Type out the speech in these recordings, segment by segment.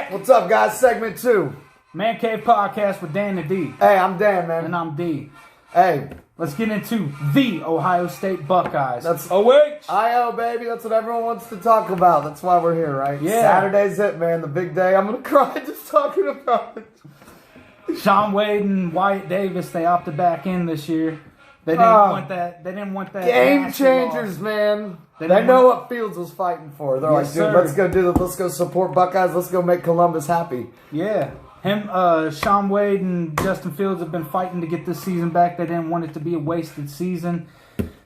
What's up, guys? Segment 2. Man Cave Podcast with Dan and D. Hey, I'm Dan, man. And I'm D. Hey. Let's get into the Ohio State Buckeyes. That's OH! I-O, baby. That's what everyone wants to talk about. That's why we're here, right? Yeah. Saturday's it, man. The big day. I'm going to cry just talking about it. Shaun Wade and Wyatt Davis, they opted back in this year. They didn't want that. They didn't want that. Game changers, man. They know what Fields was fighting for. They're like, dude, let's go do this. Let's go support Buckeyes. Let's go make Columbus happy. Yeah. Shaun Wade and Justin Fields have been fighting to get this season back. They didn't want it to be a wasted season.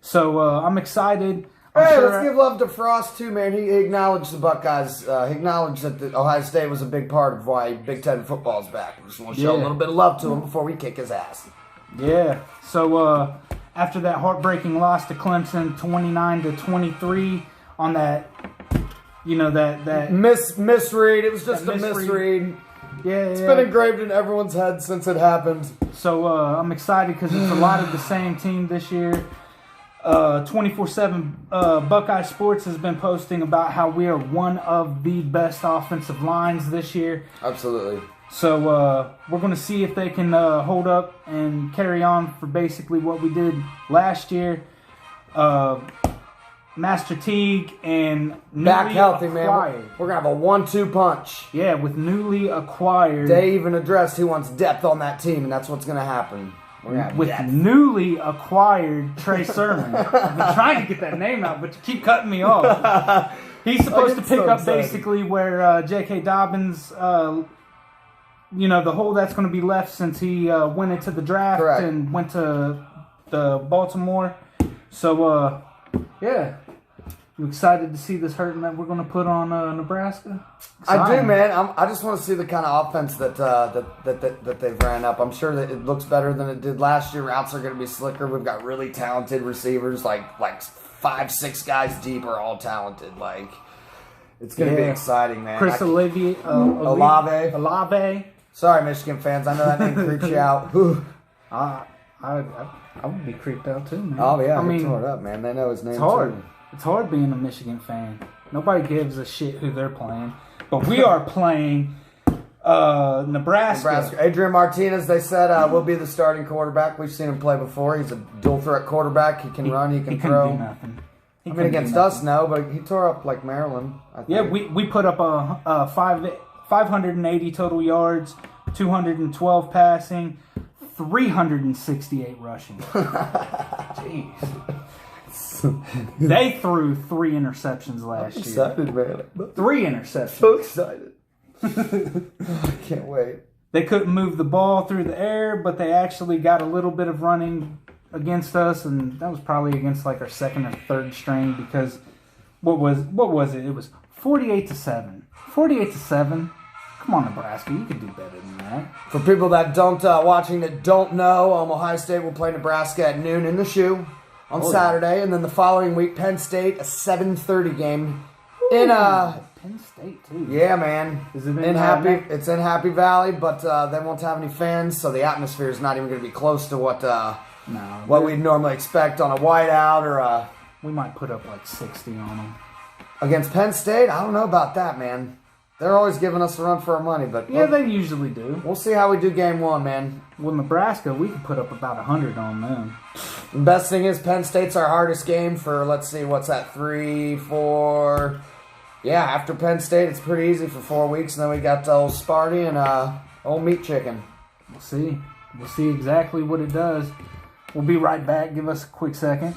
So I'm excited. Let's give love to Frost, too, man. He acknowledged the Buckeyes. He acknowledged that Ohio State was a big part of why Big Ten football's back. We just want to show a little bit of love to him before we kick his ass. Yeah. So after that heartbreaking loss to Clemson, 29-23 on that, that misread. It was just a misread. Yeah, it's been engraved in everyone's head since it happened. So I'm excited because it's a lot of the same team this year. 24/7 Buckeye Sports has been posting about how we are one of the best offensive lines this year. Absolutely. So we're going to see if they can hold up and carry on for basically what we did last year. Master Teague and back healthy, acquired. Man. We're going to have a 1-2 punch. Yeah, with newly acquired. They even addressed who wants depth on that team, and that's what's going to happen. With newly acquired Trey Sermon. I've been trying to get that name out, but you keep cutting me off. He's supposed to pick up basically where J.K. Dobbins, the hole that's going to be left since he went into the draft and went to the Baltimore. So, yeah. You excited to see this hurting that we're going to put on Nebraska? I do, man. I just want to see the kind of offense that they've ran up. I'm sure that it looks better than it did last year. Routes are going to be slicker. We've got really talented receivers, like 5-6 guys deep are all talented. Like, it's going to be exciting, man. Chris Olave. Sorry, Michigan fans. I know that name creeps you out. I would be creeped out too, man. Oh yeah, I mean, tore it up, man. They know his name. It's hard. Too. It's hard being a Michigan fan. Nobody gives a shit who they're playing, but we are playing Nebraska. Adrian Martinez, they said, will be the starting quarterback. We've seen him play before. He's a dual threat quarterback. He can run. He can throw. He couldn't do nothing. I mean, against us, no, but he tore up like Maryland. I think. Yeah, we put up 580 total yards, 212 passing. 368 rushing. Jeez. They threw 3 interceptions last year. Excited, man. 3 interceptions. So excited. I can't wait. They couldn't move the ball through the air, but they actually got a little bit of running against us, and that was probably against like our second or third string because what was it? It was 48-7. 48-7. Come on, Nebraska. You can do better than that. For people that don't know, Ohio State will play Nebraska at noon in the shoe on Saturday, and then the following week, Penn State, a 7:30 game in Penn State too. Yeah, man. Is it It's in Happy Valley, but they won't have any fans, so the atmosphere is not even going to be close to what we'd normally expect on a whiteout or we might put up like 60 on them against Penn State. I don't know about that, man. They're always giving us a run for our money, but yeah, they usually do. We'll see how we do game 1, man. With Nebraska, we could put up about 100 on them. The best thing is Penn State's our hardest game for, let's see, what's that, 3, 4... Yeah, after Penn State, it's pretty easy for 4 weeks, and then we got old Sparty and old Meat Chicken. We'll see. We'll see exactly what it does. We'll be right back. Give us a quick second.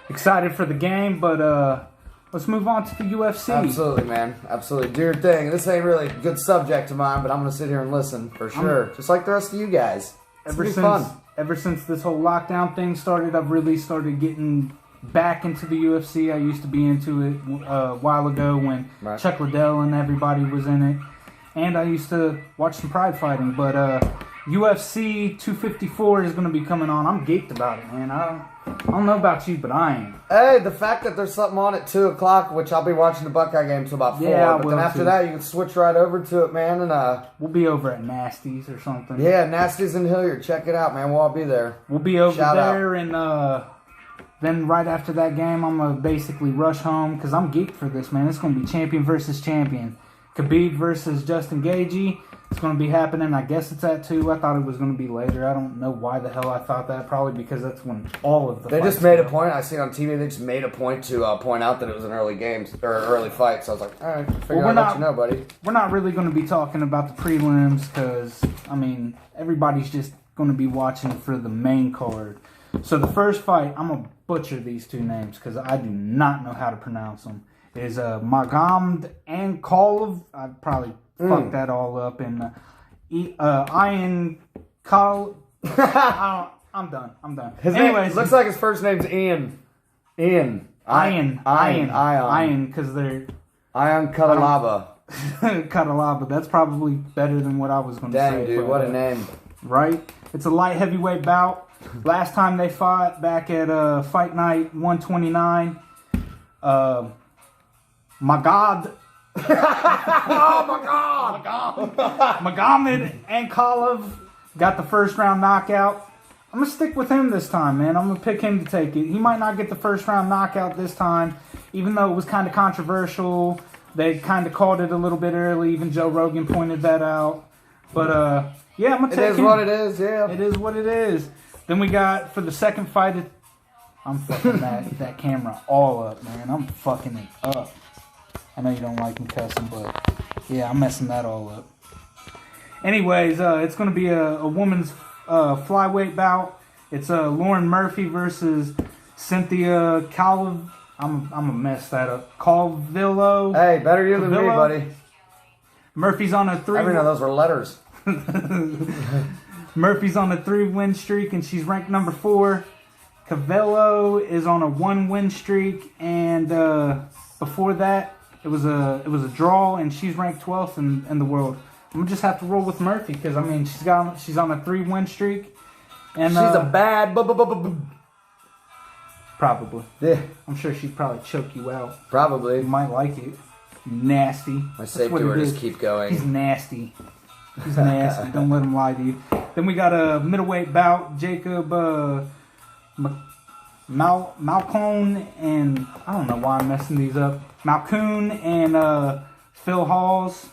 Excited for the game, but... let's move on to the UFC. Absolutely, man. Absolutely. Do your thing. This ain't really a good subject of mine, but I'm going to sit here and listen for sure. Just like the rest of you guys. Ever since this whole lockdown thing started, I've really started getting back into the UFC. I used to be into it a while ago when Chuck Liddell and everybody was in it. And I used to watch some Pride fighting. But UFC 254 is going to be coming on. I'm geeked about it, man. I don't know about you, but I am. Hey, the fact that there's something on at 2 o'clock, which I'll be watching the Buckeye game till about 4. But then after that, you can switch right over to it, man. And we'll be over at Nasty's or something. Yeah, Nasty's in Hilliard. Check it out, man. We'll all be there. We'll be over there, and then right after that game, I'm going to basically rush home because I'm geeked for this, man. It's going to be champion versus champion. Khabib versus Justin Gaethje. It's going to be happening. I guess it's at 2. I thought it was going to be later. I don't know why the hell I thought that. Probably because that's when all of the They just made a point. I see it on TV. They just made a point to point out that it was an early early fight. So I was like, all right, I'll let you know, buddy. We're not really going to be talking about the prelims because, I mean, everybody's just going to be watching for the main card. So the first fight, I'm going to butcher these 2 names because I do not know how to pronounce them. Is Magomed Ankalaev. I probably fucked that all up. And Ian Kal. I'm done. His name looks like his first name's Ian. Ian, because they're Ian Cutelaba. Cutelaba. That's probably better than what I was going to say. Dang, dude, what a name. Right? It's a light heavyweight bout. Last time they fought back at Fight Night 129. My God. Oh my God! Magomed Ankalaev got the first round knockout. I'm going to stick with him this time, man. I'm going to pick him to take it. He might not get the first round knockout this time, even though it was kind of controversial. They kind of called it a little bit early. Even Joe Rogan pointed that out. But, yeah, I'm going to take him. It is what it is, yeah. It is what it is. Then we got, for the second fight, I'm fucking that camera all up, man. I'm fucking it up. I know you don't like me cussing, but yeah, I'm messing that all up. Anyways, it's going to be a woman's flyweight bout. It's Lauren Murphy versus Cynthia Calvillo. I'm going to mess that up. Calvillo. Hey, better you than me, buddy. Murphy's on a 3. I didn't know those were letters. Murphy's on a 3-win streak, and she's ranked number 4. Calvillo is on a 1-win streak, and before that, it was a draw, and she's ranked 12th in the world. I'm gonna just have to roll with Murphy because I mean she's on a 3-win streak, and she's a bad. Probably. Yeah. I'm sure she'd probably choke you out. Probably. You might like it. Nasty. I say to her, just keep going. He's nasty. He's nasty. Don't let him lie to you. Then we got a middleweight bout. Jacob Malcone and I don't know why I'm messing these up. Malcoon and Phil Halls.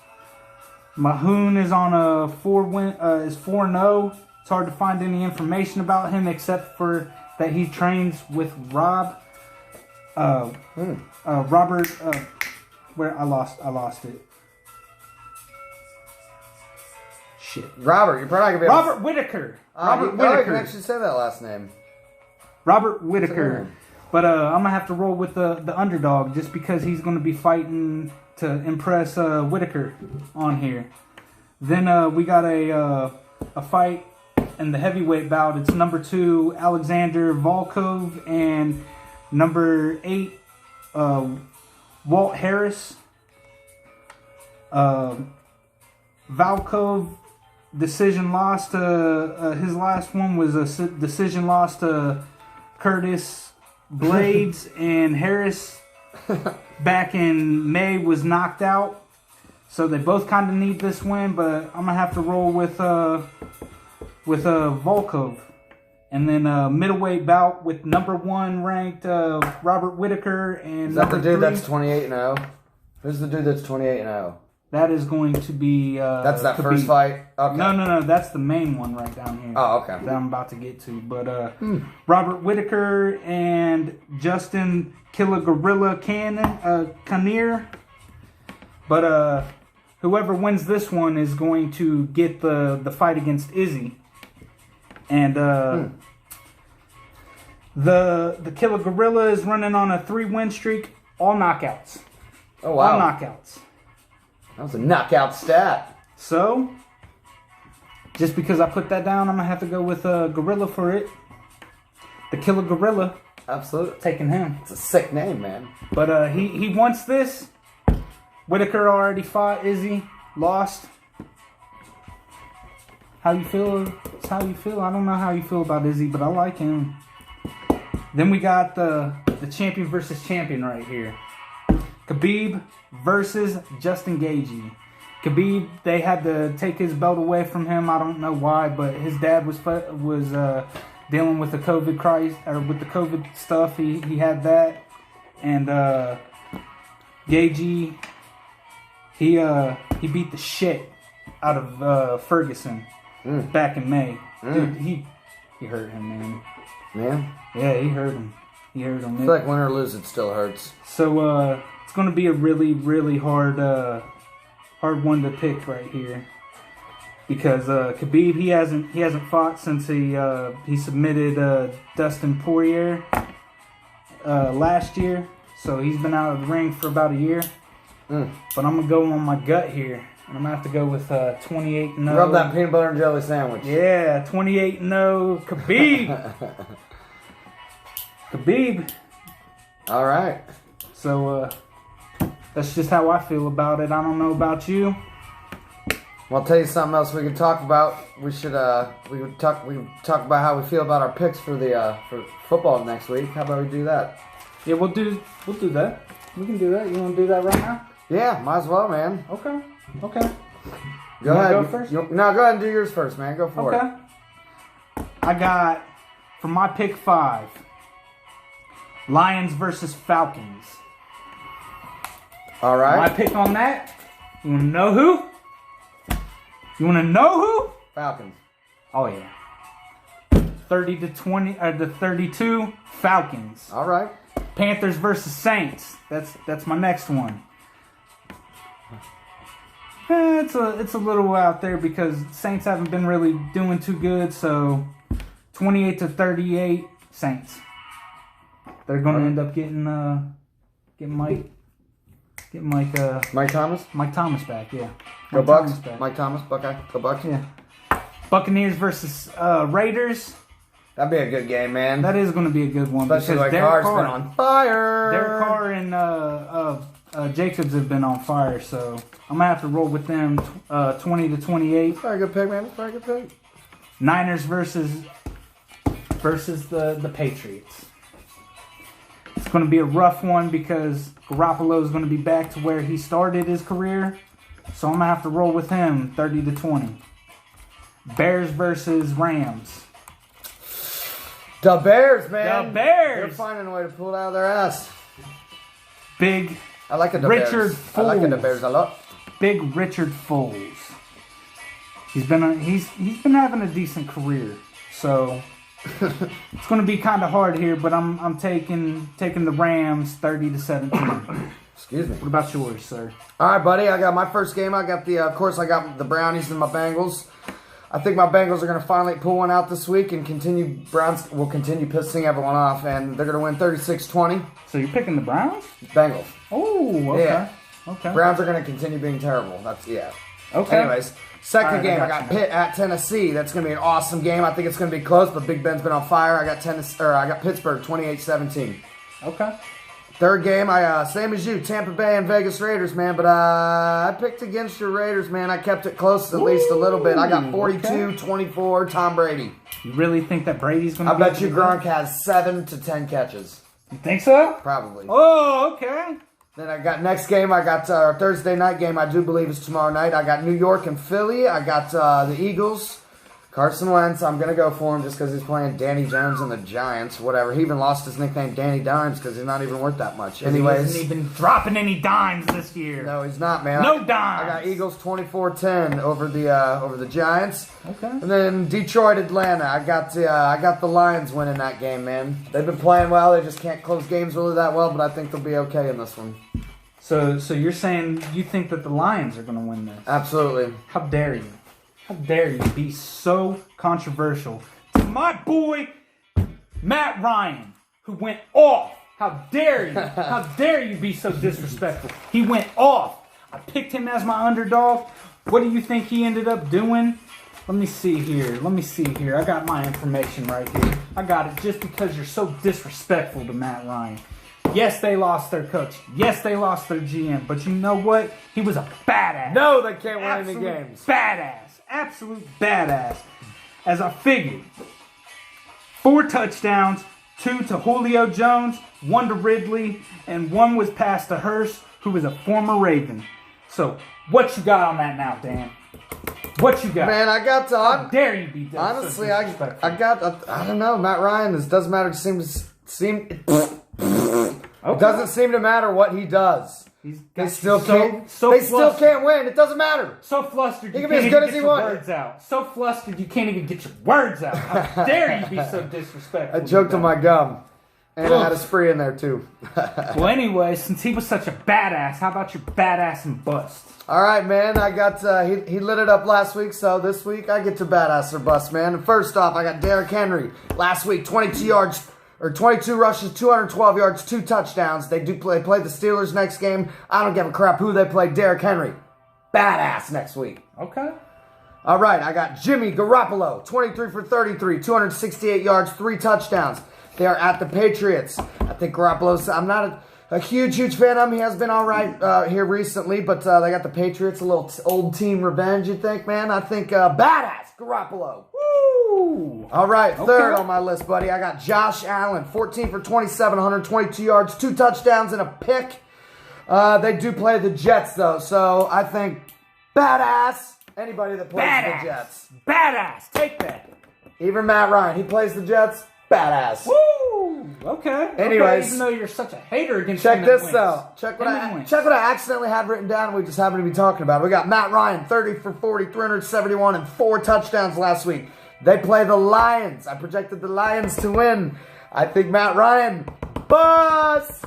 Mahoon is on a 4-0. It's hard to find any information about him except for that he trains with Robert. Where I lost it. Shit. Robert, you're probably not gonna be Robert Whitaker. Robert Whitaker. You can actually say that last name. Robert Whitaker. But I'm gonna have to roll with the underdog just because he's gonna be fighting to impress Whitaker on here. Then we got a fight in the heavyweight bout. It's number 2 Alexander Volkov and number 8 Walt Harris. Volkov decision loss to his last one was a decision loss to Curtis Blades, and Harris back in May was knocked out. So they both kind of need this win, but I'm gonna have to roll with Volkov. And then middleweight bout with number 1 ranked Robert Whitaker and is that the dude 3? that's 28-0? Who's the dude that's 28-0? That is going to be that's that first fight? Okay. No, that's the main one right down here. Oh, okay. That I'm about to get to. But Robert Whitaker and Justin Killer Gorilla Kinnear. But whoever wins this one is going to get the fight against Izzy. And the Killer Gorilla is running on a 3-win streak, all knockouts. Oh wow. All knockouts. That was a knockout stat. So, just because I put that down, I'm going to have to go with Gorilla for it. The Killer Gorilla. Absolutely. Taking him. It's a sick name, man. But he wants this. Whitaker already fought Izzy. Lost. How you feel? It's how you feel. I don't know how you feel about Izzy, but I like him. Then we got the champion versus champion right here. Khabib versus Justin Gaethje. Khabib, they had to take his belt away from him. I don't know why, but his dad was dealing with the COVID crisis or with the COVID stuff. He had that, and Gaethje, he He beat the shit out of Ferguson back in May. Dude, he hurt him, man. Man? Yeah, he hurt him. I feel like win or lose, it still hurts. So it's going to be a really, really hard one to pick right here, because Khabib he hasn't fought since he submitted Dustin Poirier last year, so he's been out of the ring for about a year. But I'm gonna go on my gut here, and I'm gonna have to go with 28-0. Rub that peanut butter and jelly sandwich. Yeah, 28-0 Khabib. Khabib. All right. So that's just how I feel about it. I don't know about you. Well, I'll tell you something else we could talk about. We would talk about how we feel about our picks for football next week. How about we do that? Yeah, we'll do that. We can do that. You want to do that right now? Yeah, might as well, man. Okay. Go ahead. Go first? No, go ahead and do yours first, man. Go for it. I got, for my pick 5, Lions versus Falcons. All right. My pick on that, you want to know who? Falcons. Oh, yeah. 30-20, or the 32, Falcons. All right. Panthers versus Saints. That's my next one. It's a little out there because Saints haven't been really doing too good. So 28-38 Saints. They're going to end up getting Mike Thomas back. Yeah. Go Bucks. Mike Thomas, Buckeye. Go Bucks. Yeah. Buccaneers versus Raiders. That'd be a good game, man. That is going to be a good one. Especially like Carr's been on fire. Derek Carr and Jacobs have been on fire, so I'm going to have to roll with them 20-28. Very good pick, man. Very good pick. Niners versus the Patriots. It's going to be a rough one because Garoppolo is going to be back to where he started his career, so I'm going to have to roll with him 30-20. Bears versus Rams. The Bears, man. The Bears. They're finding a way to pull it out of their ass. Big I like the Richard Bears. Foles. I like the Bears a lot. Big Richard Foles. He's been having a decent career, so it's going to be kind of hard here. But I'm taking the Rams 30-17. Excuse me. What about yours, sir? All right, buddy. I got my first game. I got of course, I got the Brownies and my Bengals. I think my Bengals are going to finally pull one out this week and Browns will continue pissing everyone off, and they're going to win 36-20. So you're picking the Browns? Bengals. Oh, okay. Yeah. Okay. Browns are going to continue being terrible. Okay. Anyways, second right, game, I got Pitt at Tennessee. That's going to be an awesome game. I think it's going to be close, but Big Ben's been on fire. I got Pittsburgh 28-17. Okay. Third game, same as you, Tampa Bay and Vegas Raiders, man. But I picked against your Raiders, man. I kept it close at least a little bit. I got 42-24, Tom Brady. You really think that Brady's going to? I bet you Gronk has 7 to 10 catches. You think so? Probably. Oh, okay. Then I got next game. I got our Thursday night game. I do believe is tomorrow night. I got New York and Philly. I got the Eagles. Carson Wentz, I'm going to go for him just because he's playing Danny Jones and the Giants. Whatever. He even lost his nickname Danny Dimes because he's not even worth that much. Anyways. He hasn't even dropping any dimes this year. No, he's not, man. No dimes. I got Eagles 24-10 over the Giants. Okay. And then Detroit, Atlanta. I got the Lions winning that game, man. They've been playing well. They just can't close games really that well, but I think they'll be okay in this one. So you're saying you think that the Lions are going to win this? Absolutely. How dare you? How dare you be so controversial to my boy, Matt Ryan, who went off. How dare you? How dare you be so disrespectful? He went off. I picked him as my underdog. What do you think he ended up doing? Let me see here. I got my information right here. I got it just because you're so disrespectful to Matt Ryan. Yes, they lost their coach. Yes, they lost their GM. But you know what? He was a badass. No, they can't win any games. Badass. Absolute badass. As I figured, 4 touchdowns, 2 to Julio Jones, 1 to Ridley, and 1 was passed to Hurst, who was a former Raven. So, what you got on that now, Dan? What you got? Man, I got to... How dare you be honestly, so I don't know. Matt Ryan, this doesn't matter. It doesn't seem to matter what he does. They still can't win. It doesn't matter. So flustered, He you can be can't as even good as get he your wants. words out. So flustered, you can't even get your words out. How dare you be so disrespectful? I choked on my gum. And I had a spree in there, too. Well, anyway, since he was such a badass, how about your badass and bust? All right, man. I got he lit it up last week, so this week I get to badass or bust, man. And first off, I got Derrick Henry. Last week, 22 rushes, 212 yards, 2 touchdowns. They play the Steelers next game. I don't give a crap who they play. Derrick Henry, badass next week. Okay. All right, I got Jimmy Garoppolo, 23 for 33, 268 yards, 3 touchdowns. They are at the Patriots. I think Garoppolo's, I'm not a huge fan of him. He has been all right here recently, but they got the Patriots, a little old team revenge, you think, man? I think badass Garoppolo. Woo! All right, third on my list, buddy. I got Josh Allen, 14 for 27, 122 yards, 2 touchdowns, and a pick. They do play the Jets, though, so I think badass anybody that plays the Jets. Badass. Take that. Even Matt Ryan, he plays the Jets. Badass. Woo! Okay. Anyways, even though you're such a hater against check him that this wins. out. Check what I accidentally had written down. We just happen to be talking about it. We got Matt Ryan, 30 for 40, 371, and 4 touchdowns last week. They play the Lions. I projected the Lions to win. I think Matt Ryan bust.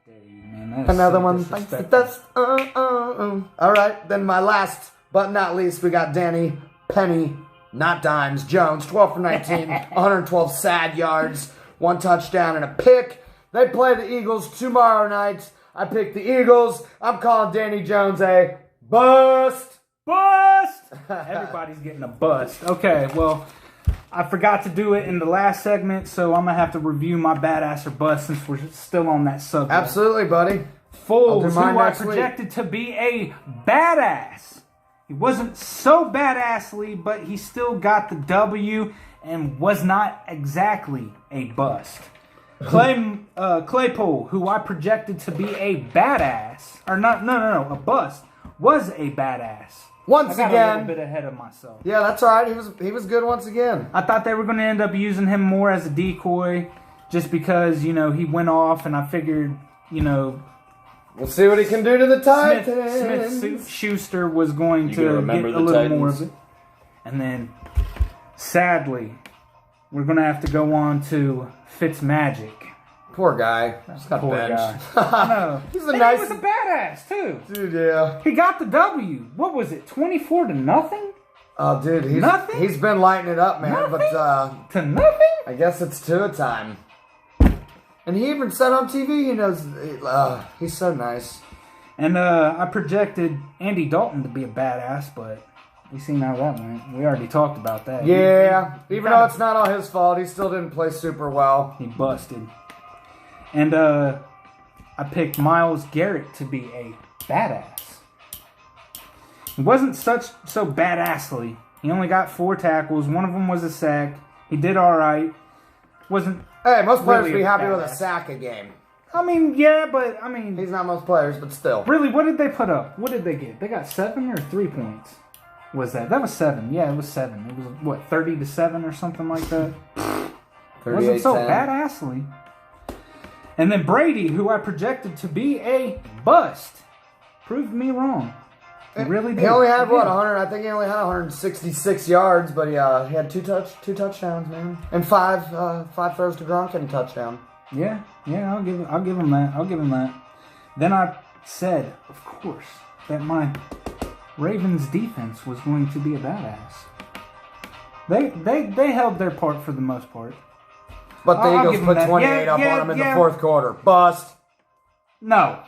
Another one bites the dust. All right, then my last but not least, we got Danny Penny. Not dimes. Jones, 12 for 19, 112 sad yards, 1 touchdown, and a pick. They play the Eagles tomorrow night. I picked the Eagles. I'm calling Danny Jones a bust. Bust! Everybody's getting a bust. Okay, well, I forgot to do it in the last segment, so I'm going to have to review my badass or bust since we're still on that subject. Absolutely, buddy. Foles, who I projected to be a badass. He wasn't so badassly, but he still got the W and was not exactly a bust. Claypool, who I projected to be a badass, or a bust, was a badass. Once I got again, a little bit ahead of myself. Yeah, that's all right. He was good once again. I thought they were going to end up using him more as a decoy, just because he went off, and I figured we'll see what he can do to the Titans. Smith-Schuster was going to get a little more of it. And then, sadly, we're going to have to go on to Fitzmagic. Poor guy. Just got benched. No. He was a badass, too. Dude, yeah. He got the W. What was it, 24-0? Oh, dude. He's been lighting it up, man. Nothing? But to nothing? I guess it's 2 a time. And he even said on TV, he knows, he's so nice. And I projected Andy Dalton to be a badass, but we seen how that went. We already talked about that. Yeah, even though it's not all his fault, he still didn't play super well. He busted. And I picked Myles Garrett to be a badass. He wasn't so badassly. He only got 4 tackles. One of them was a sack. He did all right. Hey, most players really be happy with a sack a game. I mean, yeah, but he's not most players, but still. Really, what did they put up? What did they get? They got 7 or 3 points. Was that was 7? Yeah, it was 7. It was what, 30-7 or something like that. Wasn't so badassly. And then Brady, who I projected to be a bust, proved me wrong. He really did. He only had, 100? I think he only had 166 yards, but he had two touchdowns, man. And 5 throws to Gronk and a touchdown. Yeah, I'll give him that. Then I said, of course, that my Ravens defense was going to be a badass. They held their part for the most part. But the Eagles put 28 up on them in the 4th quarter. Bust. No.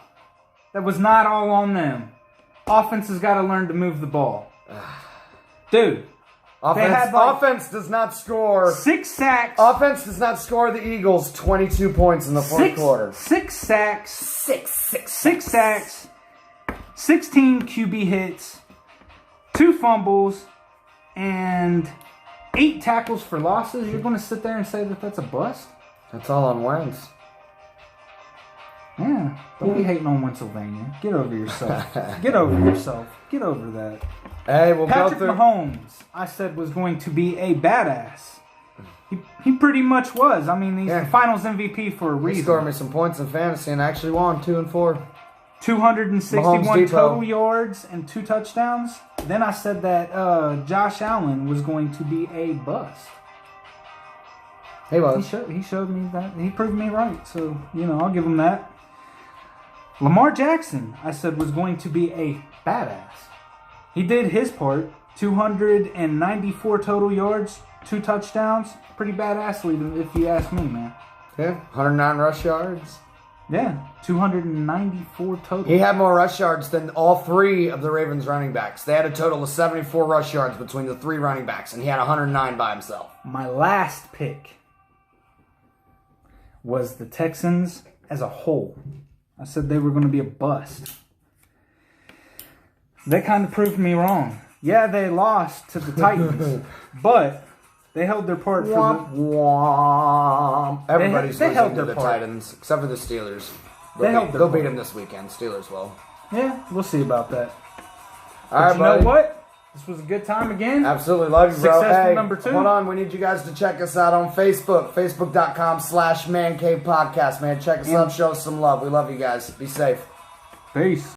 That was not all on them. Offense has got to learn to move the ball. Dude. Offense does not score. 6 sacks. Offense does not score the Eagles 22 points in the 4th quarter. 6 sacks. 6 sacks. 16 QB hits. 2 fumbles. And 8 tackles for losses. You're going to sit there and say that that's a bust? That's all on Wentz. Yeah. Don't be hating on Pennsylvania. Get over yourself. Get over that. Hey, we'll Patrick go through. Mahomes, I said, was going to be a badass. He pretty much was. I mean, he's the Finals MVP for a reason. He scored me some points in fantasy and actually won 2 and 4. 261 Depot. total yards and 2 touchdowns. Then I said that Josh Allen was going to be a bust. He was. He showed me that. He proved me right. So, I'll give him that. Lamar Jackson, I said, was going to be a badass. He did his part. 294 total yards, 2 touchdowns. Pretty badass if you ask me, man. Yeah, 109 rush yards. Yeah, 294 total. He had more rush yards than all 3 of the Ravens running backs. They had a total of 74 rush yards between the 3 running backs, and he had 109 by himself. My last pick was the Texans as a whole. I said they were going to be a bust. They kind of proved me wrong. Yeah, they lost to the Titans, but they held their part for Everybody's they held losing to their the part. Titans, except for the Steelers. They'll beat them this weekend. Steelers will. Yeah, we'll see about that. All right, you buddy. know what? This was a good time again. Absolutely love you, bro. Successful hey, number 2. Hold on. We need you guys to check us out on Facebook. Facebook.com/ManCavePodcast, man. Check us out. Show us some love. We love you guys. Be safe. Peace.